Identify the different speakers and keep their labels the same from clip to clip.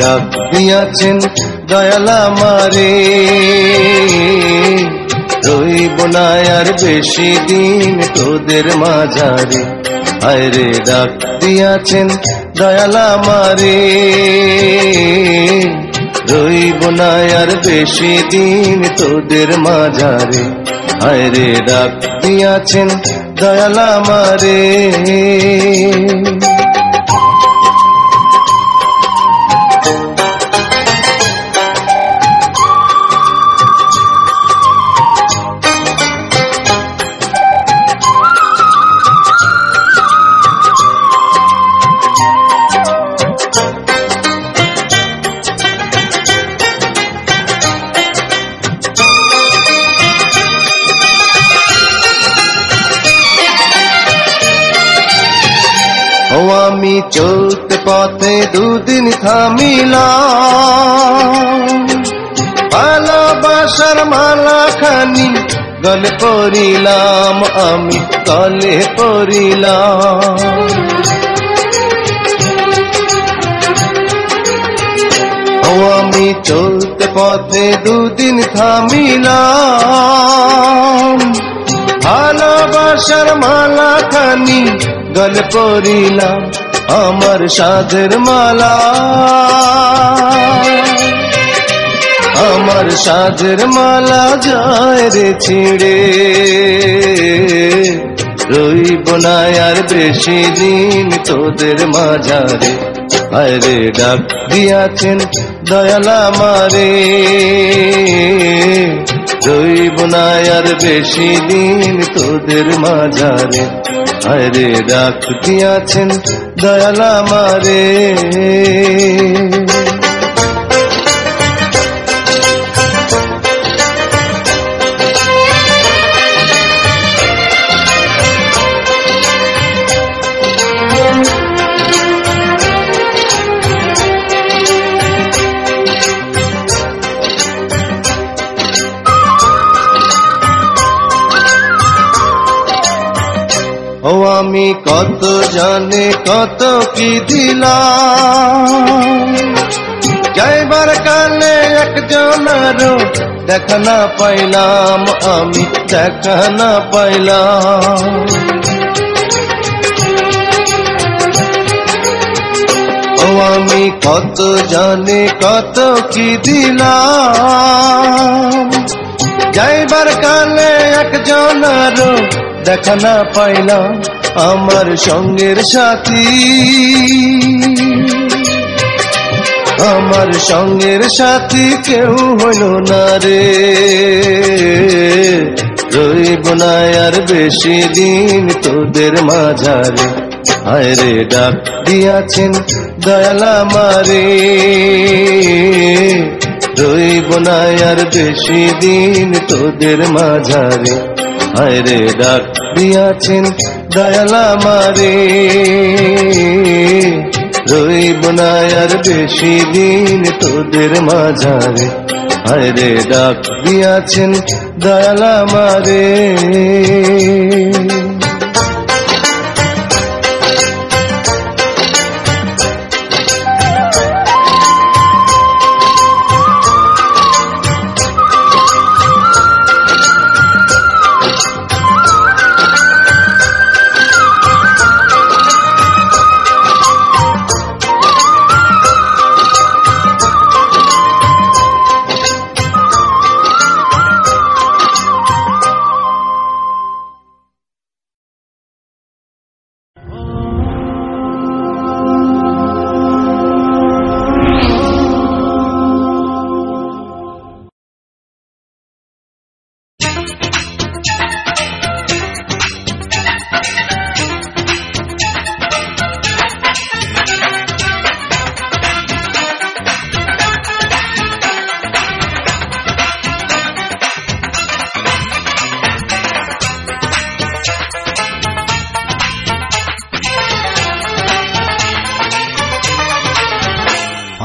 Speaker 1: ডাক দিয়াছেন দয়াল আমারে, রইব না আর বেশি দিন তোদের মাঝারে। হায়রে ডাক দিয়াছেন দয়াল আমারে, রইব না আর বেশি দিন তোদের মাঝারে। হায়রে ডাক দিয়াছেন দয়াল আমারে। ও আমি চলতে পথে দুদিন থামিলাম, ভালোবাসার মালা খানি গলে পরিলাম, আমি গলে পরিলাম। ও আমি চলতে পথে দুদিন থামিলাম, ভালোবাসার মালা খানি গলে পরিলাম, আমার সাধের মালা, আমার সাধের মালা যায় রে ছিঁড়ে, রইব না আর বেশি দিন তোদের মাঝারে। হায়রে ডাক দিয়াছেন দয়াল আমারে, রইব না আর বেশি দিন তোদের মাঝারে। হায়রে ডাক দিয়াছেন দয়াল আমারে। ও আমি কত জানে কত কি দিলাম, যাইবার কালে একজনেরও দেখা না পাইলাম, আমি দেখা না পাইলাম। ও আমি কত জানে কত কি দিলাম, যাইবার কালে একজনেরও দেখা না পাইলাম, আমার সঙ্গের সাথী, আমার সঙ্গের সাথী কেউ হইল না রে, রইব না আর বেশি দিন তোদের মাঝারে। হায়রে ডাক দিয়াছেন দয়াল আমারে, রইব না আর বেশি দিন তোদের মাঝারে। হায়রে ডাক দিয়াছেন দয়াল আমারে, রইব না আর বেশি দিন তোদের মাঝারে। হায়রে ডাক দিয়াছেন দয়াল আমারে।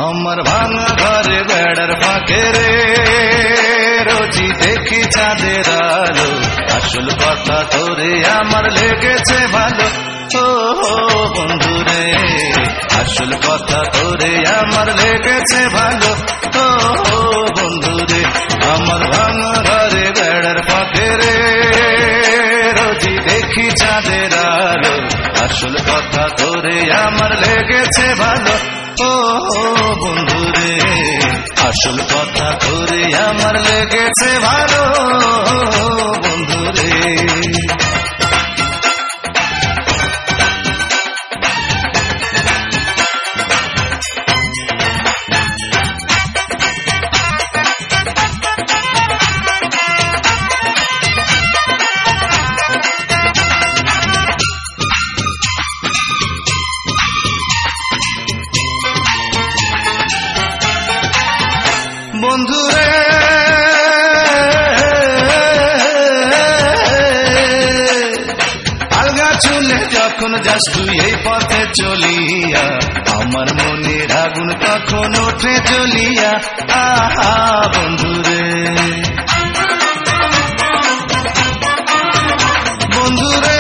Speaker 2: আমার ভাঙা ঘরে বেড়ার ফাঁকে রে রোজি দেখি চাঁদের আলো, আসল কথা তোরে আমার লেগেছে ভালো। ও বন্ধু রে আসল কথা তোরে আমার লেগেছে ভালো। ও বন্ধুরে আমার ভাঙা ঘরে বেড়ার ফাঁকে রে রোজি দেখি চাঁদের আলো। আসল কথা তোরে আমার লেগেছে ভালো। ও বন্ধুরে আসল কথা তোরে আমার লেগেছে ভালো বন্ধুরে। বন্ধুরে আলগা চুলে যখন যাস তুই এই পথে চলিয়া, আমার মনের আগুন তখন ওঠে জ্বলিয়া। আহা বন্ধুরে বন্ধুরে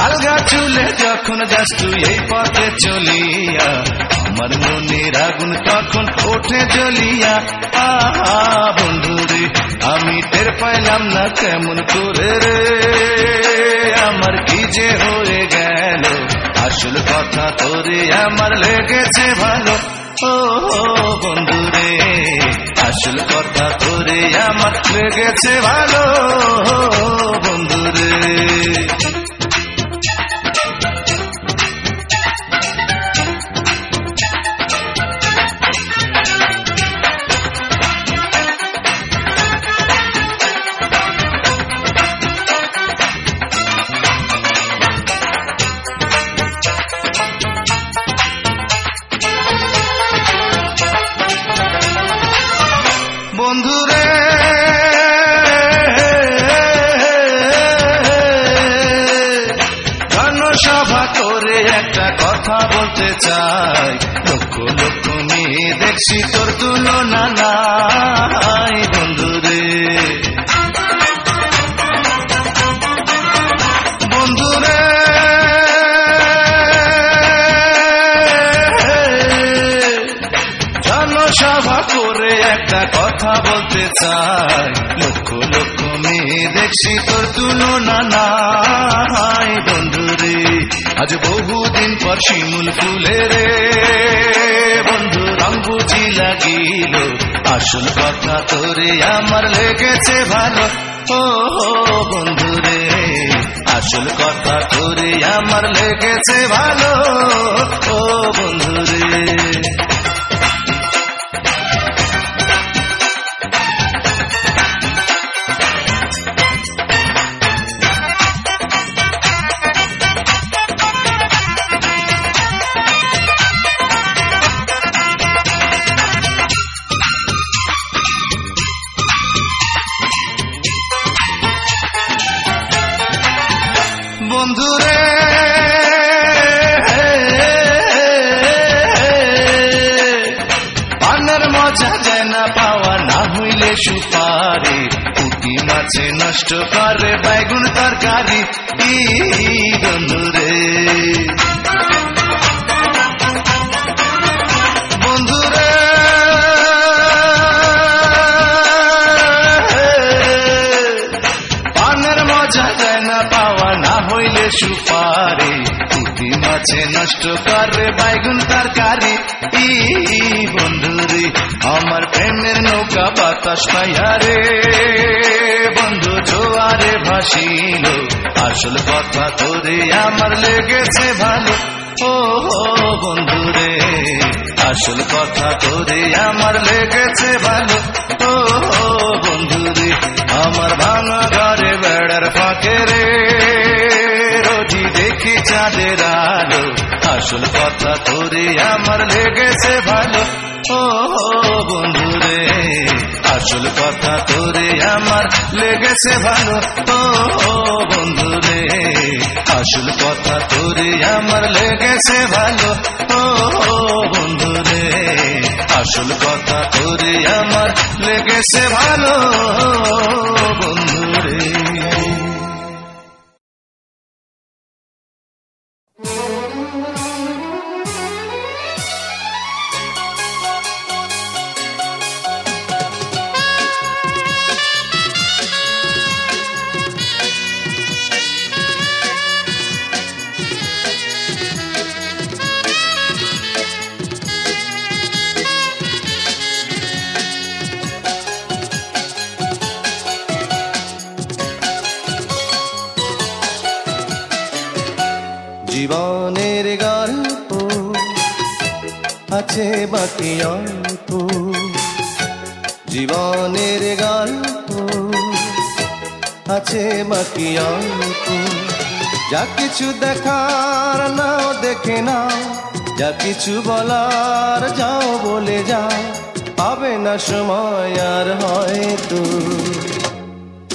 Speaker 2: আলগা চুলে যখন যাস তুই এই পথে চলিয়া, আমার মনের আগুন তখন ওঠে জ্বলিয়া। আহা বন্ধুরে আমি টের পাইলাম না কেমন করে রে আমার কি যে হয়ে গেল। আসল কথা তোরে আমার লেগেছে ভালো। ও বন্ধুরে আসল কথা তোরে আমার লেগেছে ভালো বন্ধুরে। বন্ধুরে জনসভা করে একটা কথা বলতে চাই, লক্ষ লক্ষ মেয়ে দেখছি তোর তুলনা নাই বন্ধুরে। বন্ধুরে জনসভা করে একটা কথা বলতে চাই, লক্ষ লক্ষ মেয়ে দেখছি তোর তুলনা নাই বন্ধুরে। আজ বহুদিন পর শিমুল ফুলে রে বন্ধু রং বুঝি লাগিল। আসল কথা তোরে আমার লেগেছে ভালো। ও বন্ধুরে আসল কথা তোরে আমার লেগেছে ভালো। ও বন্ধুরে বন্ধুরে পানের মজা যায় না পাওয়া না হইলে সুপারি, পুঁটি মাছে নষ্ট করে বাইগুন তরকারি। বন্ধুরে বন্ধুরে পানের মজা যায় না পাওয়া না হইলে সুপারি, পুঁটি মাছে নষ্ট করে বাইগুন তরকারি। বন্ধুরে আমার প্রেমের নৌকা বাতাস পাইয়া রে বন্ধু জোয়ারে ভাসিল। আসল কথা তোরে আমার লেগেছে ভালো। ও বন্ধুরে আসল কথা তোরে আমার লেগেছে ভালো। ও বন্ধুরে আমার ভাঙা ঘরে বেড়ার ফাঁকে রে রোজি দেখি চাঁদের আলো। আসল কথা তোরে আমার লেগেছে ভালো। ও বন্ধুরে আসল কথা তোরে আমার লেগেছে ভালো। ও বন্ধুরে আসল কথা তোরে আমার লেগেছে ভালো। ও বন্ধুরে আসল কথা তোরে আমার লেগেছে ভালো বন্ধুরে।
Speaker 1: আছে বাকি অল্প জীবনের গল্প আছে বাকি অল্প যা কিছু দেখার নাও দেখে নাও যা কিছু বলার যাও বলে যাও পাবে না সময় আর হয়তো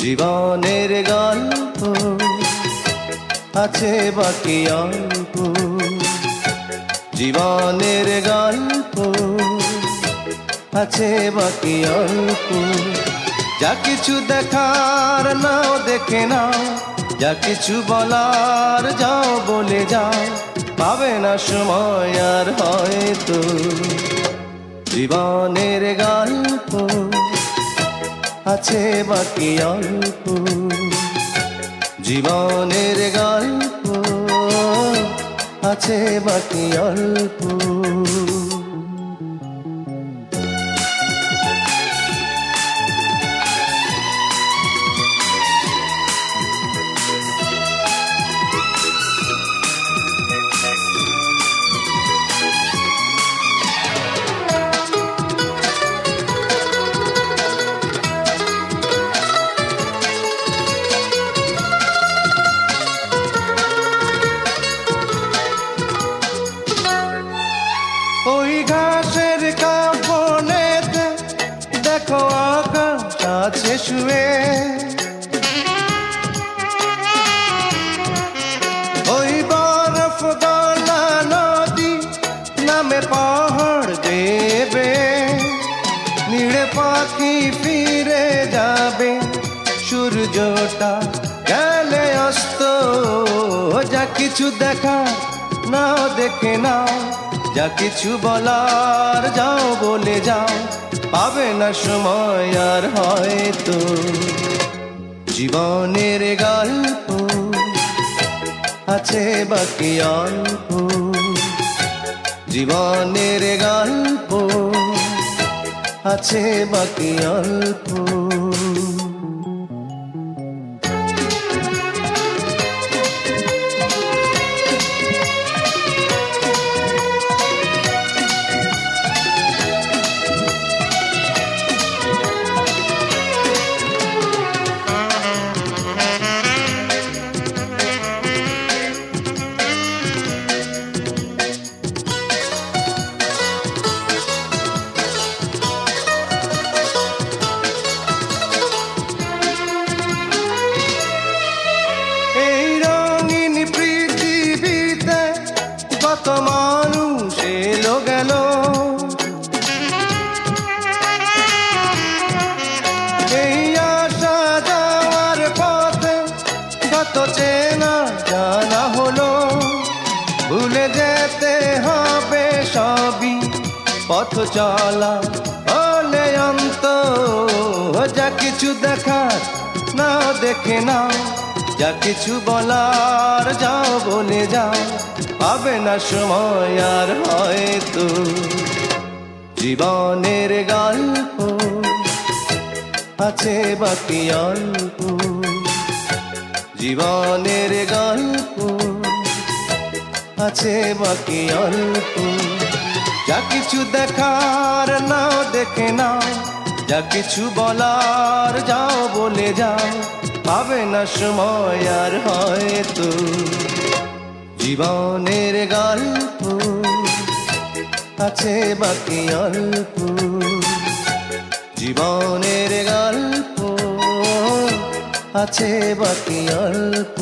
Speaker 1: জীবনের গল্প আছে বাকি অল্প জীবনের গল্প আছে বাকি অল্প যা কিছু দেখার নাও দেখে নাও যা কিছু বলার যাও বলে যাও পাবে না সময় আর হয়তো জীবনের গল্প আছে বাকি অল্প জীবনের গল্প আছে বাকি অল্প ওই ঘাসের কাপড়েতে দেখো আকাশ আছে শুয়ে ওই বরফ গলা নদী নামে পাহাড় দেবে নীড়ে পাখি ফিরে যাবে সূর্যটা গেলে অস্ত যা কিছু দেখা নাও দেখে নাও যা কিছু বলার যাও বলে যাও পাবে না সময় আর হয়তো জীবনের গল্প আছে বাকি অল্প জীবনের গল্প আছে বাকি অল্প কত মানুষ এলো গেল এই আসা যাওয়ার পথে কত চেনা জানা হলো ভুলে যেতে হবে সবই পথ চলা হলে অন্ত যা কিছু দেখার নাও দেখে নাও যা কিছু বলার যাও বলে যাও পাবে না সময় আর হয়তো জীবনের গল্প আছে বাকি অল্প জীবনের গল্প আছে বাকি অল্প যা কিছু দেখার নাও দেখে নাও যা কিছু বলার যাও বলে যাও পাবে না সময় আর হয়তো জীবনের গল্প আছে বাকি অল্প জীবনের গল্প আছে বাকি অল্প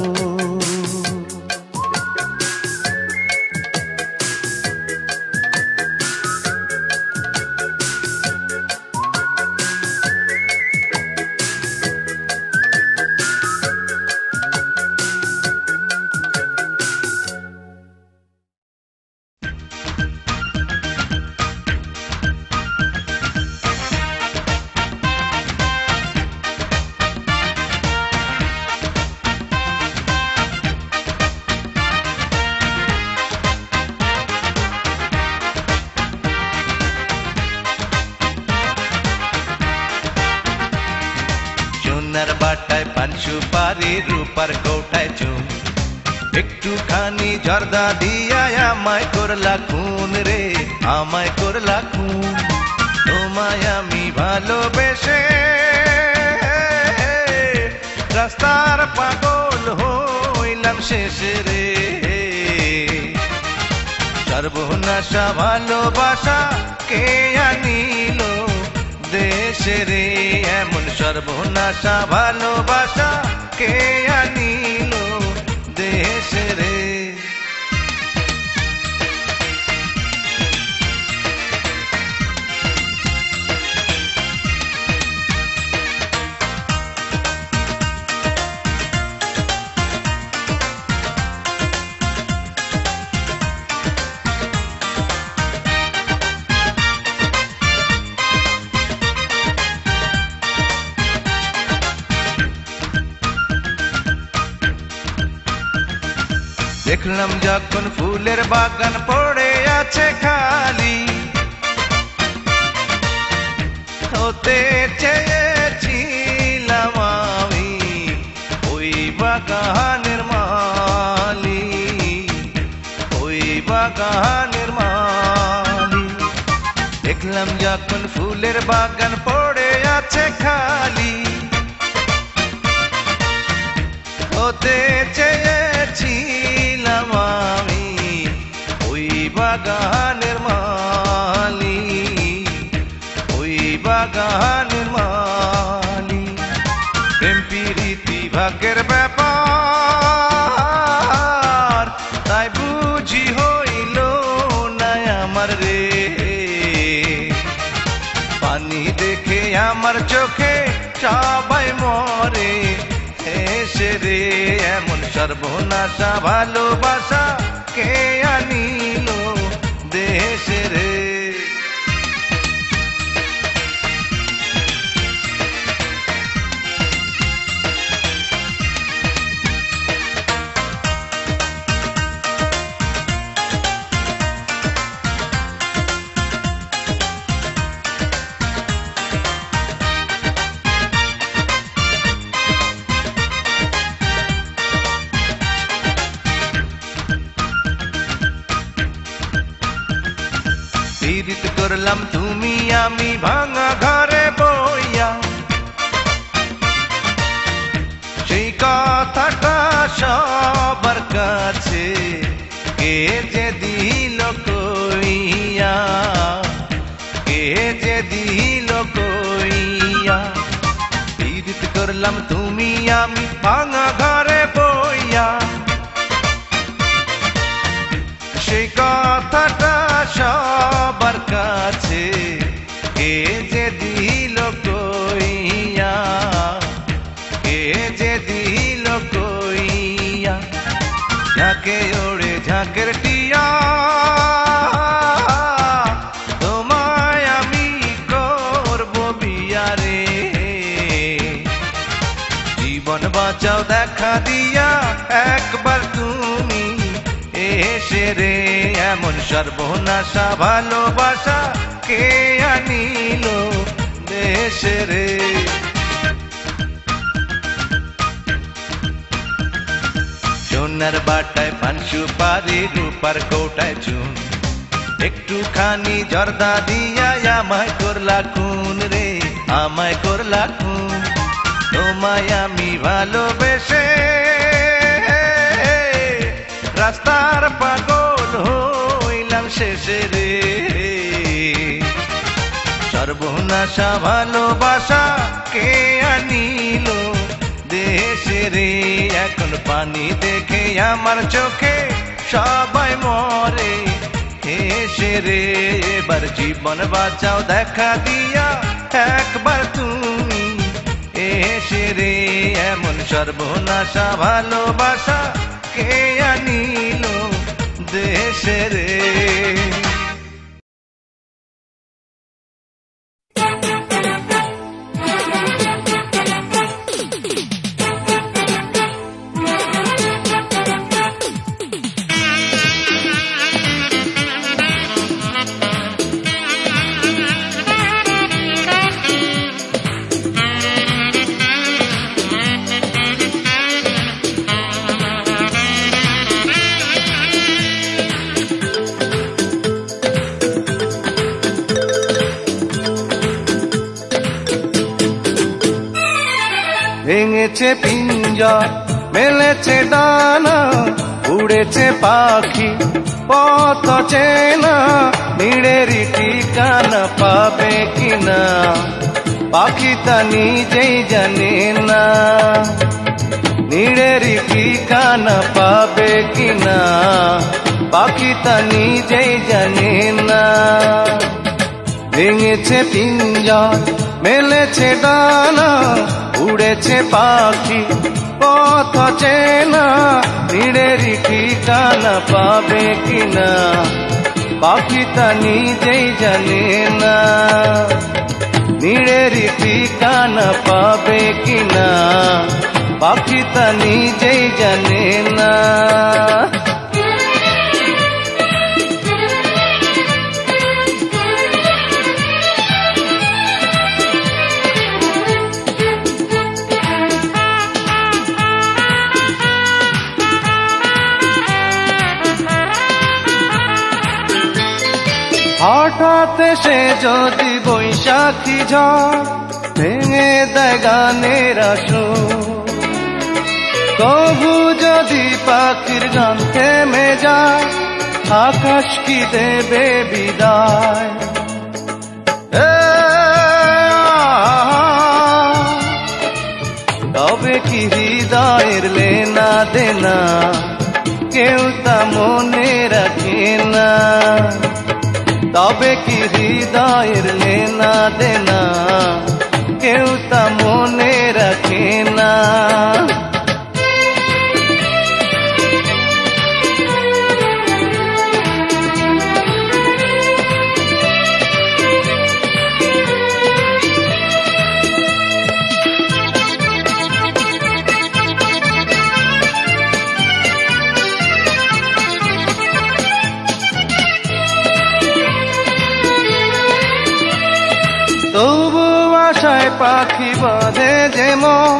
Speaker 2: সোনার বাটায় পান সুপারি রূপার কৌটায় চুম একটুখানি জর্দা দিয়া আমায় করলা খুন রে আমায় করলা খুন। তোমায় আমি ভালোবেসে রাস্তার পাগল হইলাম শেষে রে। সর্বনাশা ভালোবাসা কে আনিল দেশে রে, এমন সর্বনাশা ভালোবাসা কে আনিল দেশে রে। দেখলাম যখন ফুলের বাগান পড়ে আছে খালি, হতে চেয়েছিলাম আমি ওই বাগানের মালি, ওই বাগানের মালি। দেখলাম যখন ফুলের বাগান পড়ে আছে খালি, হতে চেয়েছিলাম আমি ওই বাগানের মালি, ওই বাগানের মালি। প্রেম প্রীতি ভাগ্যের ব্যাপার, তাই বুঝি হইল না আমার রে। পানি দেখে আমার চোখে সবাই মরে এসে রে, এমন সর্বনাশা ভালোবাসা কে আনিল দেশে রে। পীড়িত করলাম তুমি আমি ভাঙা ঘরে বইয়া, সেই কথাটা সবার কাছে কে যে দিল কইয়া, কে যে দিল কইয়া। পীড়িত করলাম তুমি আমি ভাঙা ঘরে বইয়া, সেই কথাটা সবার কাছে কে যে দিল কইয়া, কে যে দিল কইয়া। ঝাঁকে ওড়ে ঝাঁকের টিয়া, তোমায় আমি করব বিয়া রে। জীবন বাঁচাও দেখা দিয়া একবার তুমি এসে রে, এমন সর্বনাশা ভালোবাসা কে আনিল দেশে রে। সোনার বাটায় পান সুপারি রূপার কোটায় চুন, একটুখানি জর্দা দিয়া আমায় করলা খুন রে, আমায় করলা খুন। তোমায় আমি ভালোবেসে রাস্তার পাগল হইলাম শেষে রে। সর্বনাশা ভালোবাসা কে আনিল দেশে রে, এখন পানি দেখে আমার চোখে সবাই মরে হেসে রে। এবার জীবন বাঁচাও দেখা দিয়া একবার তুমি এসে রে, এমন সর্বনাশা ভালোবাসা কে আনিল দেশে রে।
Speaker 1: ভেঙেছে পিঞ্জর মেলেছে ডানা উড়েছে পাখি পথ চেনা নিড়েরই ঠিকানা পাবে কিনা পাখি তা নিজেই জানে না নিড়েরই ঠিকানা পাবে কিনা পাখি তা নিজেই জানে না ভেঙেছে পিঞ্জর মেলেছে ডানা উড়েছে পাখি পথ চেনা নিড়েরই ঠিকানা পাবে কিনা পাখি তা নিজেই জানে না নিড়েরই ঠিকানা পাবে কিনা পাখি তা নিজেই জানে না হঠাৎ সে যদি বৈশাখী ঝড় ভেঙে দেয় গানের আসর তবু যদি পাখির গান থেমে যায় আকাশ কি দেবে বিদায় তবে কি হৃদয়ের লেনা দেনা কেউ তা মনে রাখে না তবে কি হৃদয়ের লেনা দেনা কেউ তা মনে রাখে না তবু আশায় পাখি বাঁধে যেমন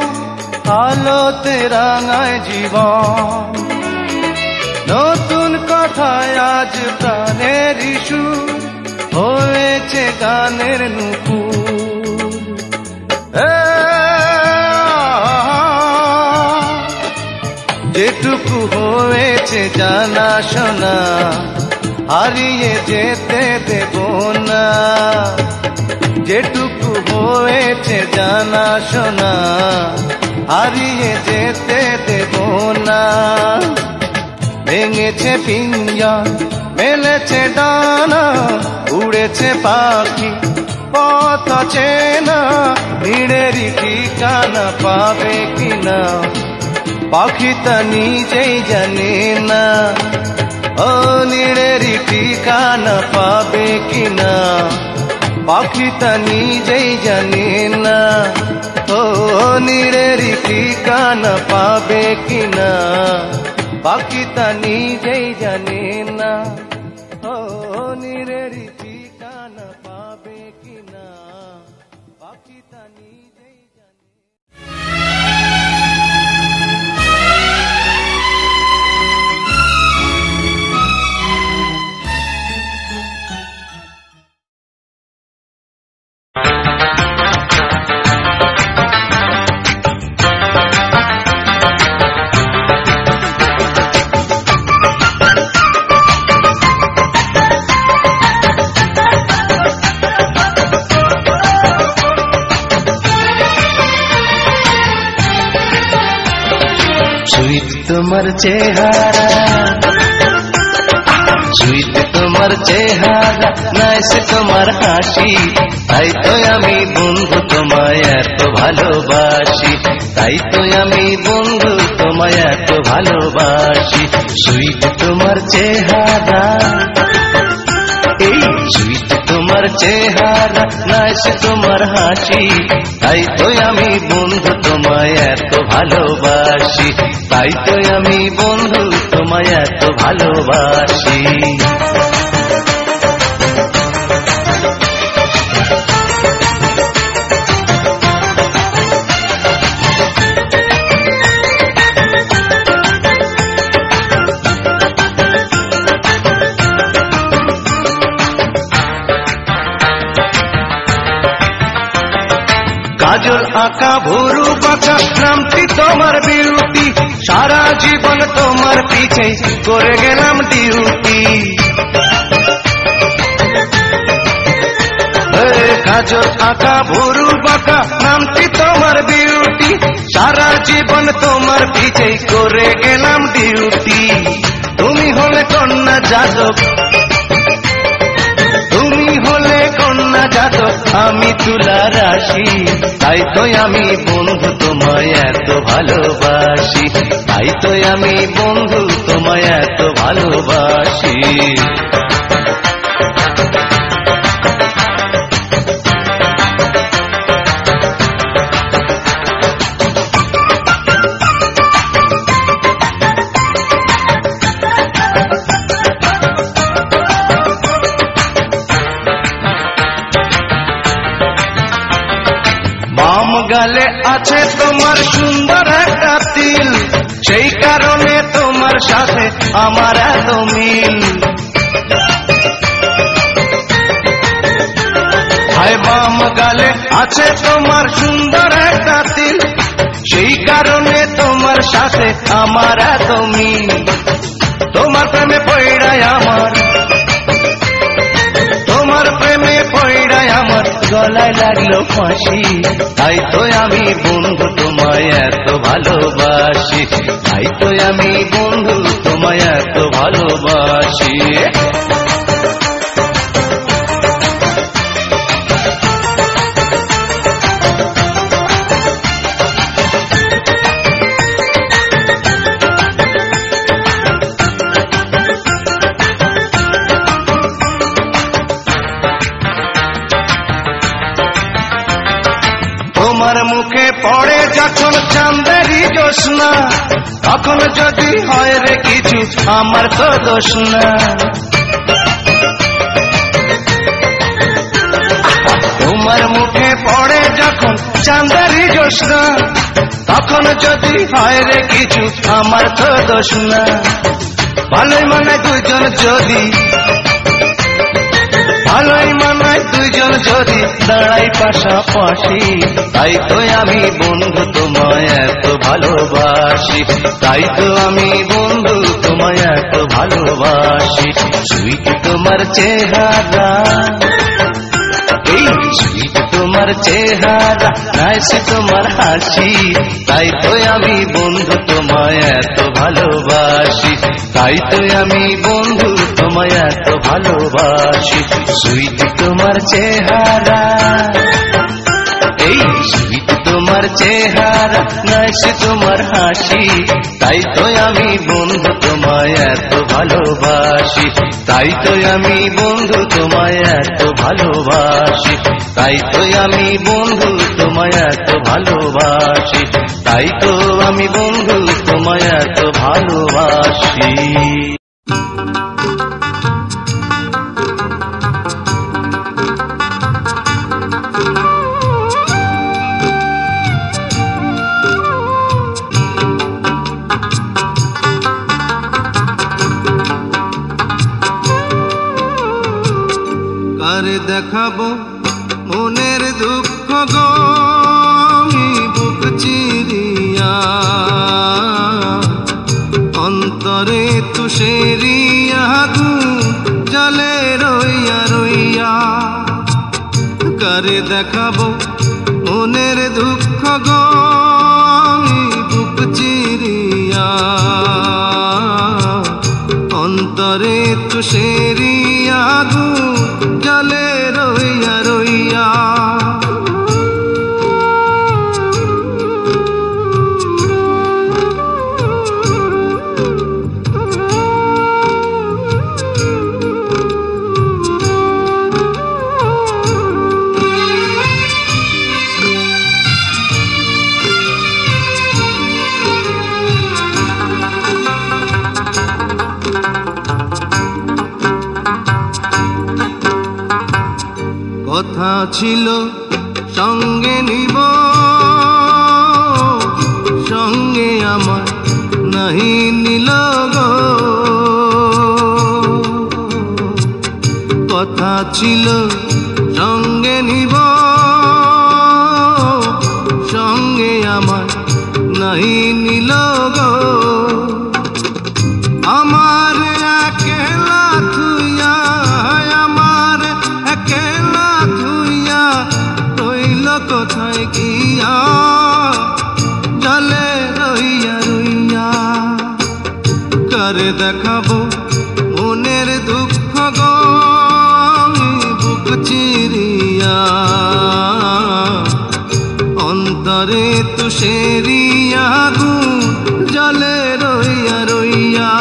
Speaker 1: আলোতে রাঙায় জীবন নতুন কথায় আজ প্রাণের সুর হয়েছে গানের নুপুর যেটুকু হয়েছে জানা শোনা হারিয়ে যেতে দেব না যেটুকু হয়েছে জানা শোনা হারিয়ে যেতে দেব না ভেঙেছে পিঞ্জর মেলেছে ডানা উড়েছে পাখি পথ চেনা নিড়েরই ঠিকানা পাবে কিনা পাখি তা নিজেই জানে না ও নিড়েরই ঠিকানা পাবে কিনা পাখি তা নিজেই জানে না ও নিড়েরই ঠিকানা পাবে কিনা পাখি তা নিজেই জানে না ও নিড়েরই ঠিকানা পাবে কিনা পাখি তা নিজেই জানে তোমার চেহারা সুইট তোমার চেহারা নাইস তোমার হাসি তাই তো আমি বন্ধু তোমায় এত ভালোবাসি তাই তো আমি বন্ধু তোমায় এত ভালোবাসি সুইট তোমার চেহারা এই সুইট তোমার চেহারা নাইস তোমার হাসি তাই তো আমি বন্ধু তোমায় এত ভালোবাসি তাই তো আমি বন্ধু তোমায় এত ভালোবাসি কাজল আঁকা ভুরু বাঁকা নামটি তোমার বিউটি, সারা জীবন তোমার পিছে করে গেলাম ডিউটি। কাজল আঁকা ভুরু বাঁকা নামটি তোমার বিউটি, সারা জীবন তোমার পিছে করে গেলাম ডিউটি। তুমি হলে কন্যা যাদব, তুমি হলে কন্যা যাদব, আমি তুলা রাশি। তাই তো আমি বন্ধু তোমায় এত ভালোবাসি, তাই তো আমি বন্ধু তোমায় এত ভালোবাসি। বাম গালে আছে তোমার সুন্দর একটা তিল, সেই কারণে তোমার সাথে আমার এত মিল। হায় বাম গালে আছে তোমার সুন্দর একটা তিল, সেই কারণে তোমার সাথে আমার এত মিল। তোমার প্রেমে পড়াই আমার, তোমার প্রেমে পড়াই আমার গলায় লাগলো ফাঁসি। তাই তো আমি বন্ধু তোমায় এত ভালোবাসি, তাই তো আমি বন্ধু তোমায় এত ভালোবাসি। তোমার মুখে পড়ে যখন চাঁদেরই জ্যোৎস্না, তখন যদি হয় রে কিছু আমার তো দোষ না। তোমার মুখে পড়ে যখন চাঁদেরই জ্যোৎস্না, তখন যদি হয় রে কিছু আমার তো দোষ না। ভালোই মানে দুজন যদি, ভালোই মানায় দুইজন যদি দাঁড়াই পাশাপাশি। তাই তো আমি বন্ধু তোমায় এত ভালোবাসি, তাই তো আমি বন্ধু তোমায় এত ভালোবাসি। সুইট তোমার চেহারা, এই সুইট তোমার চেহারা, নাইস তোমার হাসি। তাই তো আমি বন্ধু তোমায় এত ভালোবাসি, তাই তো আমি বন্ধু তোমায় এত ভালোবাসি। সুইট তোমার চেহারা, এই সুইট তোমার চেহারা, নাইস তোমার হাসি। তাই তো আমি বন্ধু তোমায় এত ভালোবাসি, তাই তো আমি বন্ধু তোমায় এত ভালোবাসি। তাই তো আমি বন্ধু তোমায় এত ভালোবাসি, তাই তো আমি বন্ধু তোমায় এত ভালোবাসি।
Speaker 3: কারে দেখাবো মনের দুঃখ গো আমি বুক চিরিয়া, অন্তরে তুষেরিয়া আগুন জ্বলে রইয়া রইয়া। কারে দেখাবো মনের দুঃখ গো আমি বুক চিরিয়া, অন্তরে তুষেরিয়া আগুন জ্বলে রইয়া রইয়া। কথা ছিল সঙ্গে নিব, সঙ্গে আমার নাহি নিল গো। কথা ছিল সঙ্গে নিব, কোথায় গিয়া জলে রইয়া রইয়া কারে দেখাবো মনের দুঃখ গো বুক চিরিয়া অন্তরে তুষেরিয়া আগুন জলে রইয়া রইয়া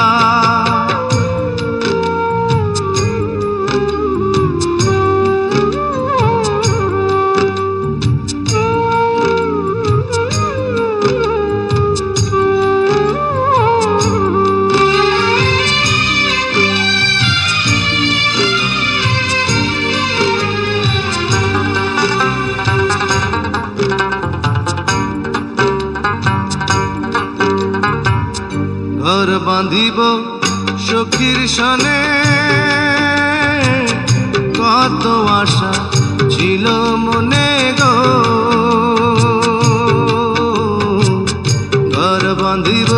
Speaker 3: ঘর বাঁধিব সখীর সনে কত আশা ছিল মনে গো ঘর বাঁধিব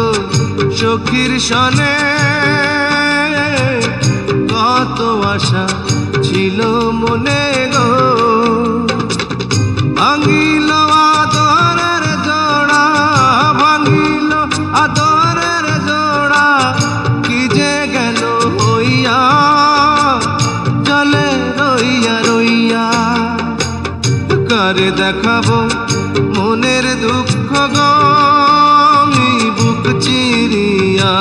Speaker 3: সখীর সনে কত আশা ছিল মনে গো ভাঙিল আদরের জোড়া ভাঙিল আদরের জোড়া কি যে গেল হইয়া চলে রইয়া রইয়া কারে দেখাবো মনের দুঃখ গো বুক চিরিয়া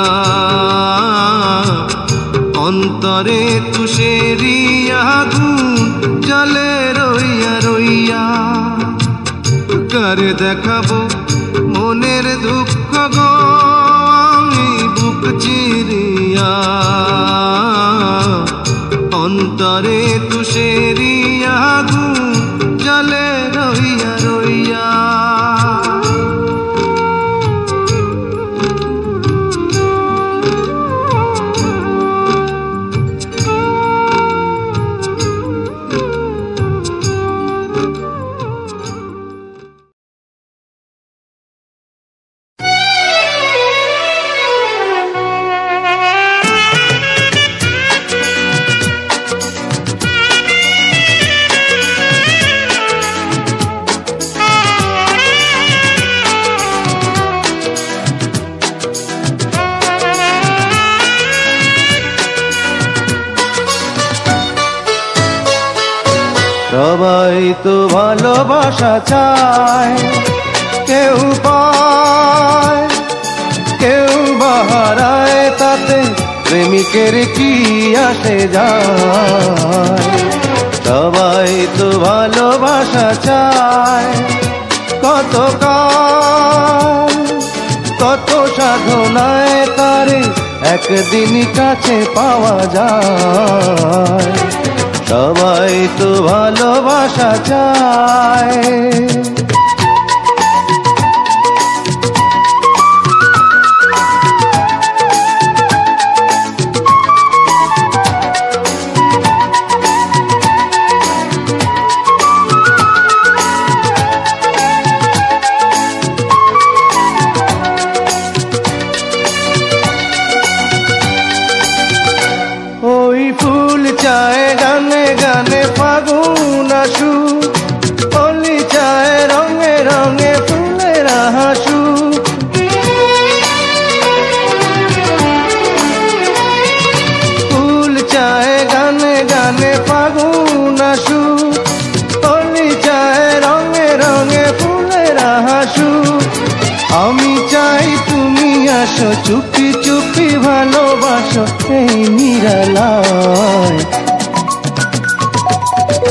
Speaker 3: অন্তরে তুষেরিয়া আগুন জলে রইয়া রইয়া কারে দেখাবো মনের দুঃখ গো বুক চিরিয়া অন্তরে তুষেরিয়া আগুন জলে রইয়া রইয়া
Speaker 1: সবাই তো ভালোবাসা চায়, কেউ পায় কেউ বাহারায়, তাতে প্রেমিকের কি আসে যায়। সবাই তো ভালোবাসা চায়, কত কাল কত সাধনায় তারে একদিন কাছে পাওয়া যায়। সবাই তো ভালোবাসা চায়। ওই ফুল চায় গানে গানে ফাগুন আসু, অলি চায় রঙে রঙে ফুলের হাসু। ফুল চায় গানে গানে ফাগুন আসু, অলি চায় রঙে রঙে ফুলের হাসু। আমি চাই তুমি আসো, চুপি চুপি ভালোবাসো এই নিরালায়।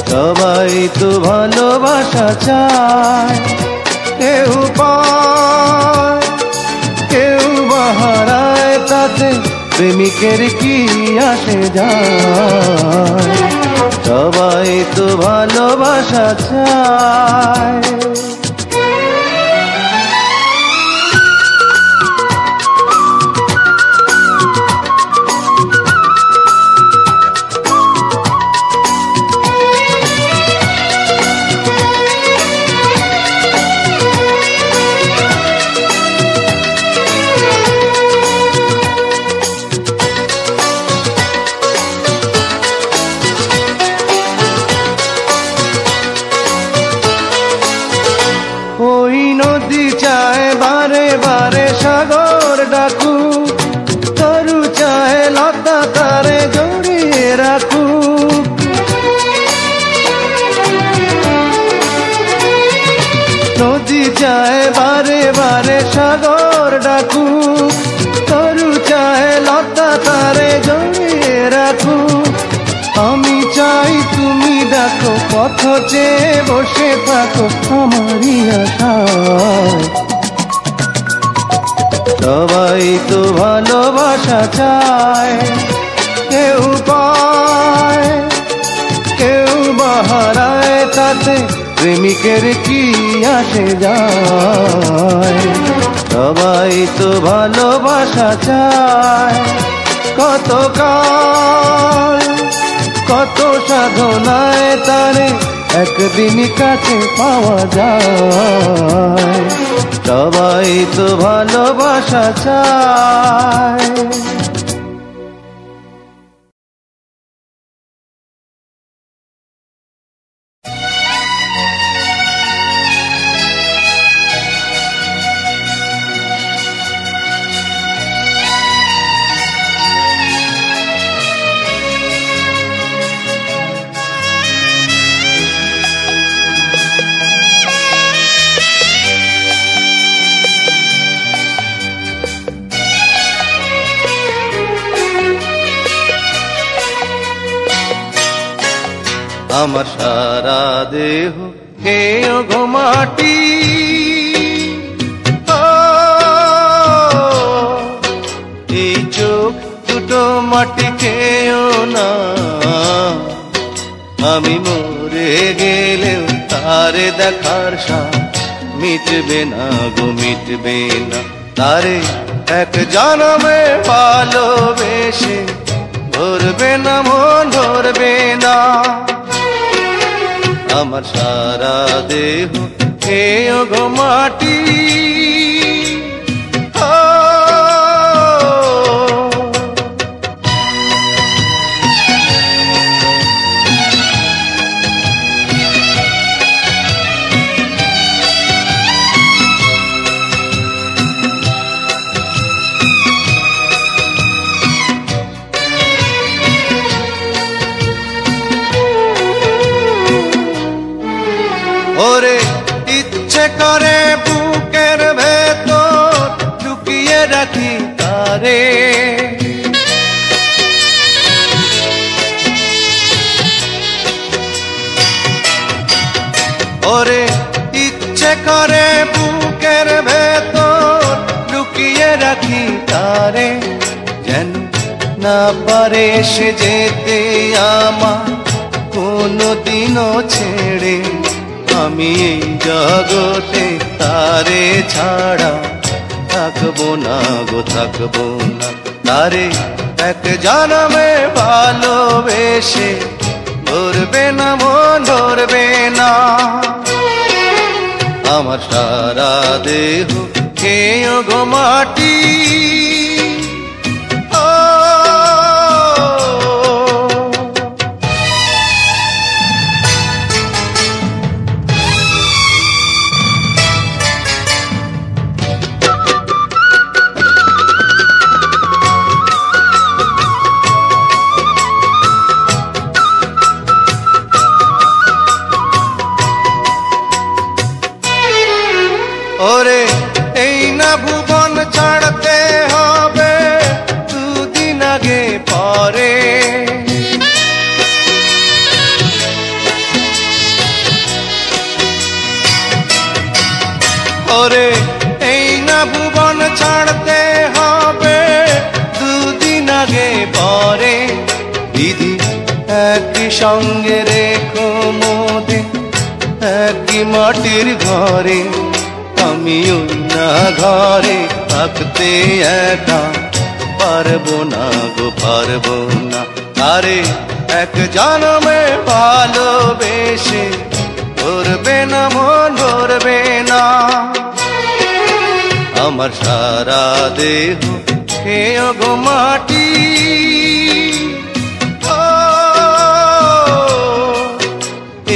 Speaker 1: সবাই তো ভালোবাসা চায়, কেউ পায় কেউ বাহারায়, তাতে প্রেমিকের কি আসে যায়। সবাই তো ভালোবাসা চায়। চায় বারে বারে সাগর ডাকু, তরু চায় লতা তারে জড়িয়ে রাখু। আমি চাই তুমি দেখো পথ চেয়ে বসে থাকো আমারই আশায়। সবাই তো ভালোবাসা চায়, কেউ পায় কেউ বাহারায়, তাতে প্রেমিকের কি আসে যায়। সবাই তো ভালোবাসা চায়, কত কাল কত সাধনায় তারে একদিন কাছে পাওয়া যায়। সবাই তো ভালোবাসা চায়। আমার সারা দেহ খেয়ে গো মাটি, এই চোখ দুটো মাটি খেয়েও না। আমি মরে গেলেও তারে দেখার স্বাদ মিটবে না গো মিটবে না। তারে এক জনমে ভালোবেসে ধরবে না মন ধরবে না। আমার সারা দেহ খেয়ে গো মাটি, ওরে ইচ্ছে করে বুকের ভেতর লুকিয়ে রাখি তারে। ওরে ইচ্ছে করে বুকের ভেতর লুকিয়ে রাখি তারে, যেন না পারে সে যেতে আমার কোনদিনও ছেড়ে। আমি এই জগতে তারে ছাড়া থাকবো না গো থাকবো না। তারে এক জনমে ভালোবেসে ধরবে না মন ধরবে না। আমার সারা দেহ খেয়ে গো মাটি, ওরে এই না ভুবন ছাড়তে হবে দুদিন আগে পরে। ওরে এই না ভুবন ছাড়তে হবে দুদিন আগে পরে। দিদি একই সঙ্গে রেখো মোদে একই মাটির ঘরে। আমি ওই না ঘরে থাকতে একা পারবো না গো পারবো না। আরে এক জনমে ভালোবেসে ধরবে না মন ধরবে না। আমার সারা দেহ খেয়ে গো মাটি,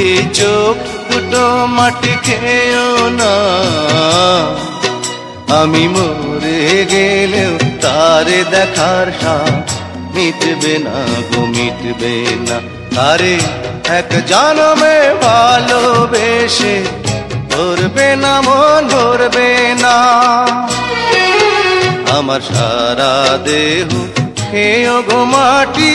Speaker 1: এই চোখ দুটো মাটি খেয়েও না। আমি মরে গেলেও তারে দেখার স্বাদ মিটবে না গো মিটবে না। তারে এক জনমে ভালোবেসে ভরবে না মন ভরবে না। আমার সারা দেহ খেয়ে গো মাটি।